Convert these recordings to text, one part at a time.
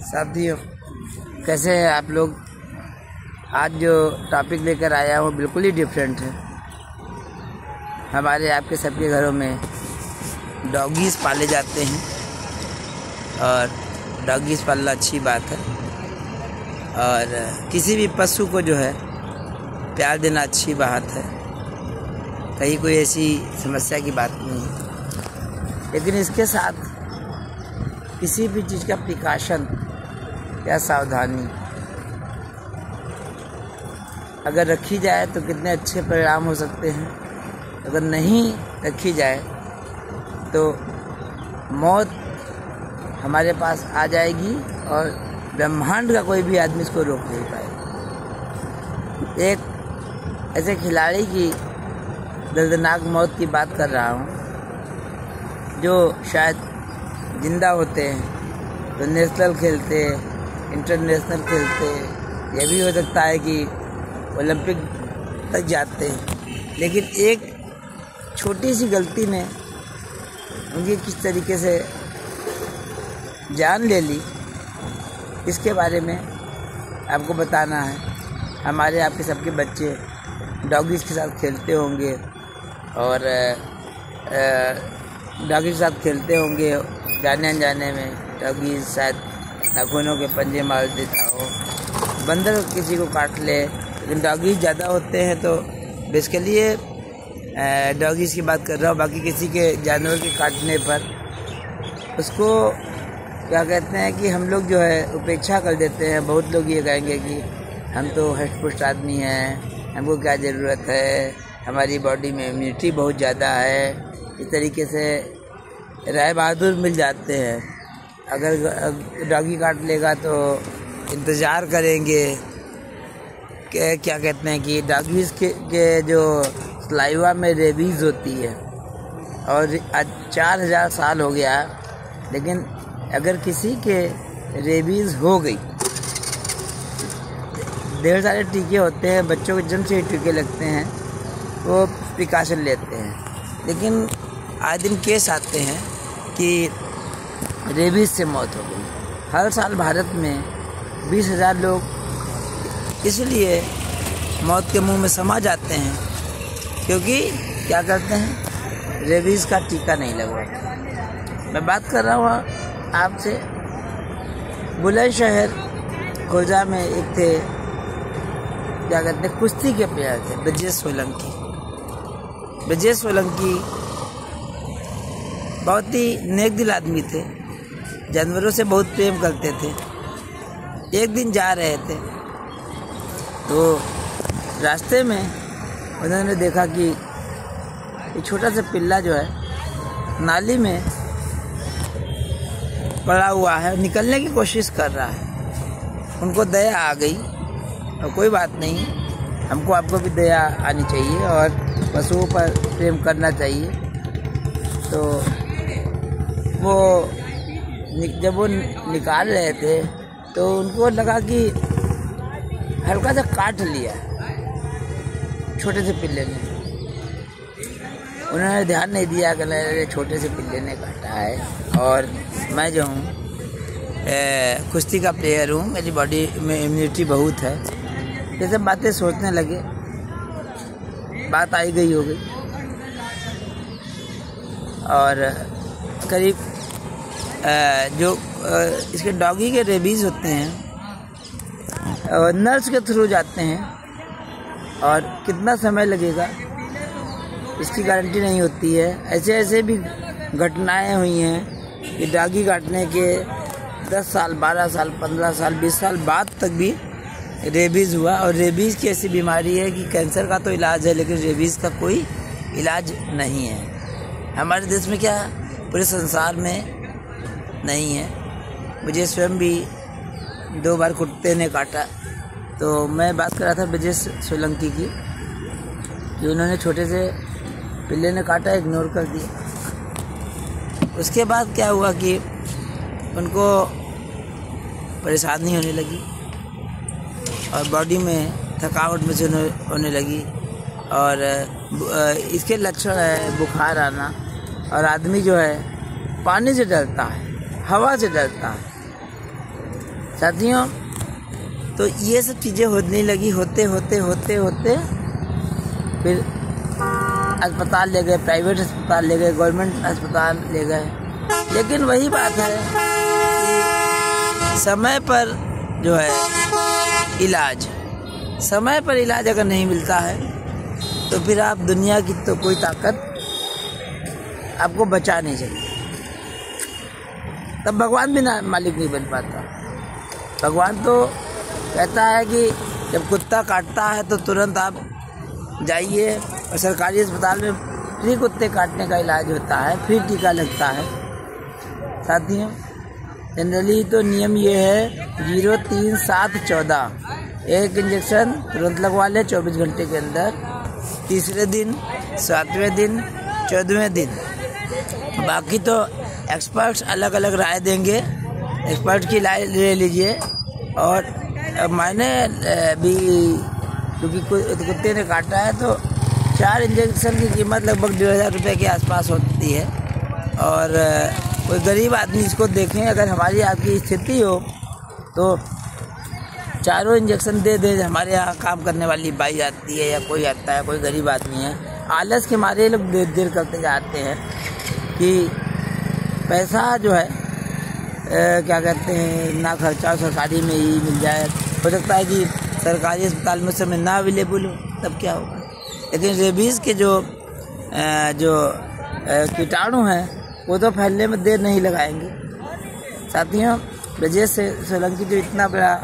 साथियों, कैसे हैं आप लोग। आज जो टॉपिक लेकर आया हूँ बिल्कुल ही डिफरेंट है। हमारे आपके सबके घरों में डॉगीज़ पाले जाते हैं और डॉगीज़ पालना अच्छी बात है और किसी भी पशु को जो है प्यार देना अच्छी बात है, कहीं कोई ऐसी समस्या की बात नहीं है। लेकिन इसके साथ किसी भी चीज़ का प्रिकॉशन या सावधानी अगर रखी जाए तो कितने अच्छे परिणाम हो सकते हैं। अगर नहीं रखी जाए तो मौत हमारे पास आ जाएगी और ब्रह्मांड का कोई भी आदमी इसको रोक नहीं पाएगा। एक ऐसे खिलाड़ी की दर्दनाक मौत की बात कर रहा हूँ जो शायद जिंदा होते हैं तो नेशनल खेलते, इंटरनेशनल खेलते, यह भी हो सकता है कि ओलंपिक तक जाते हैं। लेकिन एक छोटी सी गलती ने उनकी किस तरीके से जान ले ली, इसके बारे में आपको बताना है। हमारे आपके सबके बच्चे डॉगीज़ के साथ खेलते होंगे और डॉगी के साथ खेलते होंगे, जाने अनजाने में डॉगी शायद नाखूनों के पंजे मार देता हो, बंदर किसी को काट ले। लेकिन डॉगीज़ ज़्यादा होते हैं तो बेसिकली डॉगीज़ की बात कर रहा हूँ। बाकी किसी के जानवर के काटने पर उसको क्या कहते हैं कि हम लोग जो है उपेक्षा कर देते हैं। बहुत लोग ये कहेंगे कि हम तो हष्ट पुष्ट आदमी हैं, हमको क्या ज़रूरत है, हमारी बॉडी में इम्यूनिटी बहुत ज़्यादा है। इस तरीके से राय बहादुर मिल जाते हैं। अगर डॉगी काट लेगा तो इंतज़ार करेंगे कि क्या कहते हैं कि डॉगीज़ के जो सलाइवा में रेबीज़ होती है और आज 4000 साल हो गया। लेकिन अगर किसी के रेबीज़ हो गई, ढेर सारे टीके होते हैं, बच्चों के जन्म से ही टीके लगते हैं, वो प्रिकॉशन लेते हैं। लेकिन आए दिन केस आते हैं कि रेबीज़ से मौत हो गई। हर साल भारत में 20,000 लोग इसलिए मौत के मुंह में समा जाते हैं क्योंकि क्या करते हैं, रेबीज़ का टीका नहीं लगवाते। मैं बात कर रहा हूँ आपसे। बुलंदशहर खुर्जा में एक थे, क्या कहते हैं, कुश्ती के प्लेयर थे, ब्रजेश सोलंकी। ब्रजेश सोलंकी बहुत ही नेक दिल आदमी थे, जानवरों से बहुत प्रेम करते थे। एक दिन जा रहे थे तो रास्ते में उन्होंने देखा कि एक छोटा सा पिल्ला जो है नाली में पड़ा हुआ है, निकलने की कोशिश कर रहा है। उनको दया आ गई और कोई बात नहीं, हमको आपको भी दया आनी चाहिए और पशुओं पर प्रेम करना चाहिए। तो वो जब वो निकाल रहे थे तो उनको लगा कि हल्का सा काट लिया छोटे से पिल्ले ने। उन्होंने ध्यान नहीं दिया कि छोटे से पिल्ले ने काटा है और मैं जो हूँ कुश्ती का प्लेयर हूँ, मेरी बॉडी में इम्यूनिटी बहुत है। ये सब बातें सोचने लगे, बात आई गई हो गई और करीब जो इसके डॉगी के रेबीज़ होते हैं नर्स के थ्रू जाते हैं और कितना समय लगेगा इसकी गारंटी नहीं होती है। ऐसे ऐसे भी घटनाएं हुई हैं कि डॉगी काटने के 10 साल, 12 साल, 15 साल, 20 साल बाद तक भी रेबीज़ हुआ। और रेबीज़ की ऐसी बीमारी है कि कैंसर का तो इलाज है लेकिन रेबीज़ का कोई इलाज नहीं है। हमारे देश में क्या, पूरे संसार में नहीं है। मुझे स्वयं भी 2 बार कुत्ते ने काटा। तो मैं बात कर रहा था ब्रजेश सोलंकी की कि उन्होंने छोटे से पिल्ले ने काटा, इग्नोर कर दिया। उसके बाद क्या हुआ कि उनको परेशानी होने लगी और बॉडी में थकावट महसूस होने लगी और इसके लक्षण है बुखार आना और आदमी जो है पानी से डरता है, हवा से डरता है। साथियों, तो ये सब चीज़ें होने लगी, होते होते होते होते फिर अस्पताल ले गए, प्राइवेट अस्पताल ले गए, गवर्नमेंट अस्पताल ले गए। लेकिन वही बात है कि समय पर जो है इलाज, समय पर इलाज अगर नहीं मिलता है तो फिर आप दुनिया की तो कोई ताकत आपको बचा नहीं सकती। तब भगवान भी ना मालिक नहीं बन पाता। भगवान तो कहता है कि जब कुत्ता काटता है तो तुरंत आप जाइए, और सरकारी अस्पताल में फ्री कुत्ते काटने का इलाज होता है, फ्री टीका लगता है। साथियों, जनरली तो नियम ये है 0, 3, 7, 14 एक इंजेक्शन तुरंत लगवा ले 24 घंटे के अंदर, तीसरे दिन, 7वें दिन, 14वें दिन। बाकी तो एक्सपर्ट्स अलग अलग राय देंगे, एक्सपर्ट की राय ले लीजिए। और मैंने भी, क्योंकि कुत्ते ने काटा है, तो 4 इंजेक्शन की कीमत लगभग 1,500 रुपये के आसपास होती है। और कोई गरीब आदमी इसको देखें, अगर हमारी आपकी स्थिति हो तो 4 इंजेक्शन दे दे। हमारे यहाँ काम करने वाली बाई आती है या कोई आता है, कोई गरीब आदमी है, आलस के मारे लोग देर करते जाते हैं कि पैसा जो है क्या कहते हैं ना खर्चा सरकारी में ही मिल जाए। हो सकता है कि सरकारी अस्पताल में समय ना अवेलेबल हो, तब क्या होगा। लेकिन रेबीज़ के जो कीटाणु हैं वो तो फैलने में देर नहीं लगाएंगे। साथियों, ब्रजेश सोलंकी जो इतना बड़ा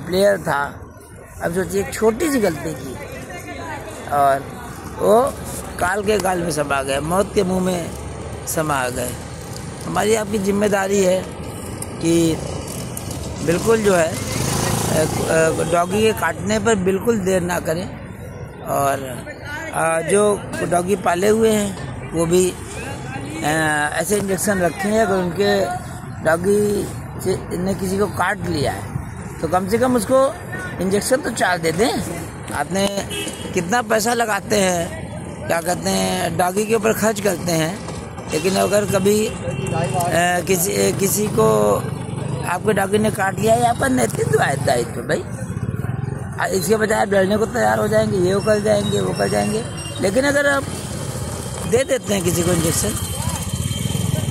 प्लेयर था, अब सोचिए एक छोटी सी गलती की और वो काल के गाल में समा गए, मौत के मुंह में समा गए। हमारी आपकी जिम्मेदारी है कि बिल्कुल जो है डॉगी के काटने पर बिल्कुल देर ना करें। और जो डॉगी पाले हुए हैं वो भी ऐसे इंजेक्शन रखें, अगर उनके डॉगी ने किसी को काट लिया है तो कम से कम उसको इंजेक्शन तो 4 दे दें। आपने कितना पैसा लगाते हैं, क्या कहते हैं, डॉगी के ऊपर खर्च करते हैं, लेकिन अगर कभी किसी को आपके डॉगी ने काट लिया है, आपका नेतृत्व है दायित्व भाई। इसके बजाय आप डरने को तैयार हो जाएंगे, ये कर जाएंगे, वो कर जाएंगे। लेकिन अगर आप दे देते हैं किसी को इंजेक्शन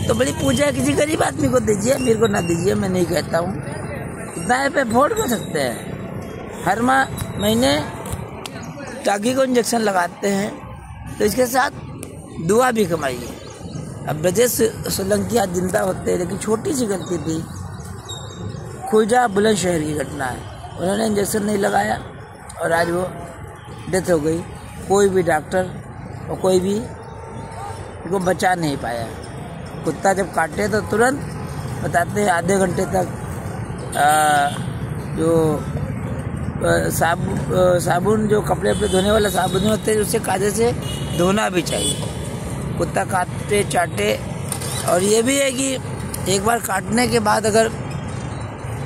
तो बड़ी पूजा है, किसी गरीब आदमी को दीजिए, मेरे को ना दीजिए, मैं नहीं कहता हूँ। इतना आप अफोर्ड कर सकते हैं। हर महीने डॉगी को इंजेक्शन लगाते हैं तो इसके साथ दुआ भी कमाइए। अब ब्रजेश सोलंकी आज जिंदा होते हैं, लेकिन छोटी सी गलती थी। खुर्जा बुलंदशहर की घटना है, उन्होंने इंजेक्शन नहीं लगाया और आज वो डेथ हो गई। कोई भी डॉक्टर और कोई भी उनको बचा नहीं पाया। कुत्ता जब काटे तो तुरंत बताते हैं आधे घंटे तक जो साबुन जो कपड़े पे धोने वाला साबुन होते हैं उससे कायदे से धोना भी चाहिए। कुत्ता काटे चाटे। और ये भी है कि एक बार काटने के बाद अगर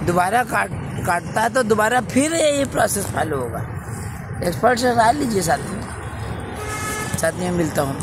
दोबारा काटता है तो दोबारा फिर ये प्रोसेस फॉलो होगा। एक्सपर्ट से राय लीजिए। साथियों मिलता हूँ।